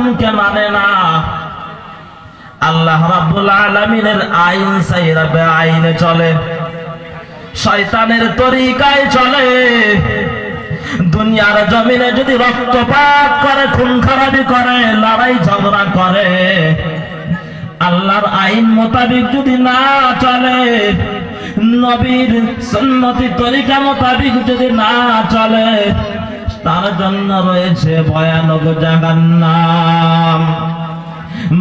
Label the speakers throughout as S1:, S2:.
S1: হুকুমকে মানে না, আল্লাহ রাব্বুল আলামিনের আইন ছাইরা বেআইনে চলে, শয়তানের তরিকায় চলে। দুনিয়ার জমিনে যদি রক্তপাত করে, খুন খারাপি করে, লড়াই ঝগড়া করে, আল্লাহর আইন মোতাবেক যদি না চলে, নবীর সুন্নতি তরিকা মোতাবেক যদি না চলে, তার জন্য রয়েছে ভয়ানক জাহান্নাম।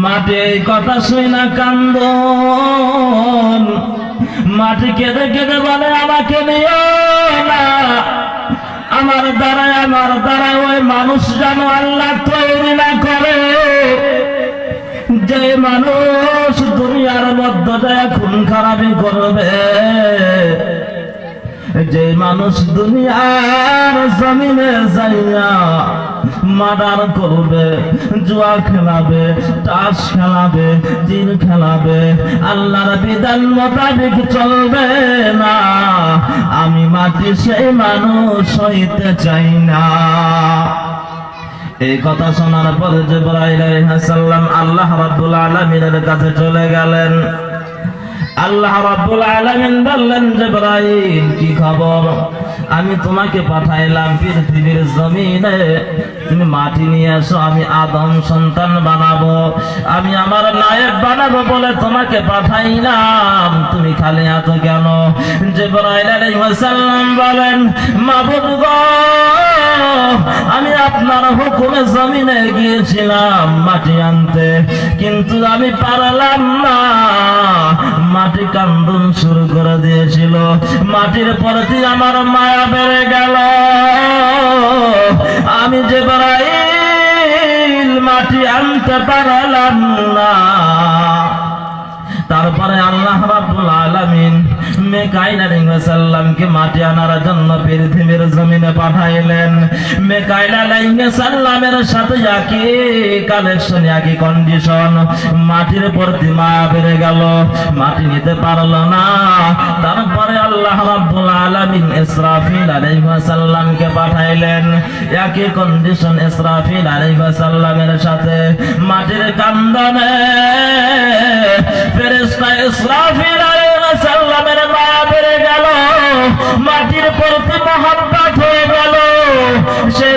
S1: মাটি এই কথা শুনে না কান্দন, মাটি কেঁদে কেঁদে বলে আমাকে নিও না, আমার দ্বারায় ওই মানুষ যেন আল্লাহ তৈরি না করে, যে মানুষ দুনিয়ার মধ্যে যায় খুন খারাপি করবে, যে মানুষ দুনিয়ার জমিনে যাইয়া মার্ডার করবে, জুয়া খেলাবে, তাস খেলাবে, জিন খেলাবে, আল্লাহর বিধান মোতাবেক চলবে না, আমি মাটি সেই মানুষ হইতে চাই না। এই কথা শোনার পরে জিবরাইল আলাইহিস সালাম আল্লাহ রাব্বুল আলামিনের কাছে চলে গেলেন। আল্লাহ রাব্বুল আলামিন বললেন, জিবরাইল কি খবর? আমি তোমাকে পাঠাইলাম পৃথিবীর জমিনে, তুমি মাটি নিয়ে এসো, আমি আদম সন্তান বানাবো, আমি আমার নায়েব বানাবো বলে তোমাকে পাঠাইলাম, তুমি খালি এত কেন? জিবরাইল আলাইহিস সালাম বলেন, মাবুদ গো, আমি আপনার হুকুমে জমিনে গিয়েছিলাম মাটি আনতে, কিন্তু আমি পারলাম না, মাটি কান্দন শুরু করে দিয়েছিল, মাটির প্রতি আমার মায়া বেড়ে গেল, আমি জিবরাইল মাটি আনতে পারলাম না। তারপরে আল্লাহ রাব্বুল আলামিন মিকাইল আলাইহিস সালামকে মাটি আনার জন্য পৃথিবীর জমিনে পাঠাইলেন। মিকাইল আলাইহিস সালামের সাথে একই কালেকশন, একই কন্ডিশন, মাটির প্রতি মায়া বেড়ে গেল, মাটি নিতে পারল না। তারপরে আল্লাহ রাব্বুল আলামিন ইসরাফিল আলাইহিস সালামকে পাঠাইলেন, একই কন্ডিশন, ইসরাফিল আলাইহিস সালামের সাথে মাটির কান্দনে ফেরেশতা ইসরাফিল আলাইহিস সালামের মায়া বেড়ে গেল, মাটির প্রতি মহব্বত হয়ে গেল। সে